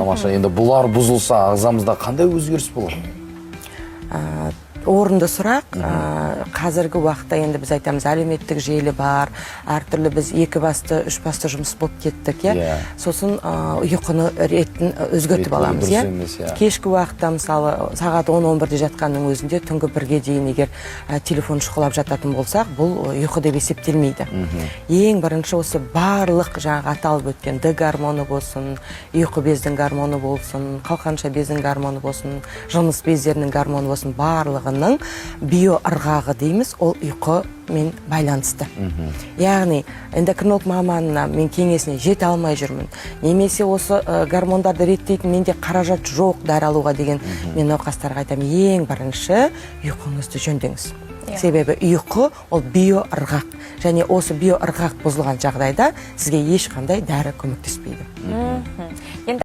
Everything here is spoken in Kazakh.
тамаша. Енді бұлар бұзылса ағзамызда қандай өзгеріс болады? Орынды сұрақ. Қазіргі уақытта енді біз айтамыз, әлеуметтік желі бар, әртүрлі біз 2 басты, 3 басты жұмыс болып кеттік, сосын ұйқыны ретін өзгертіп аламыз. Кешкі уақытта мысалы сағат 10-11-де жатқанның өзінде түнгі 1-ге дейін егер телефон шұқылап жататын болсақ, бұл ұйқы деп есептелмейді. Ең бірінші осы барлық жаңағы аталып өткен Д гормоны болсын, ұйқы бездің гормоны болсын, қалқанша бездің гормоны болсын, жыныс бездерінің гормоны болсын, барлығының биоырғағы дейміз, ол ұйқымен байланысты. Яғни эндокринолог маманына мен кеңесіне жете алмай жүрмін, немесе осы гормондарды реттейтін менде қаражат жоқ дәрі алуға деген мен науқастарға айтамын, ең бірінші ұйқыңызды жөндеңіз. Себебі ұйқы ол биоырғақ, және осы биоырғақ бұзылған жағдайда сізге ешқандай дәрі көмектеспейді.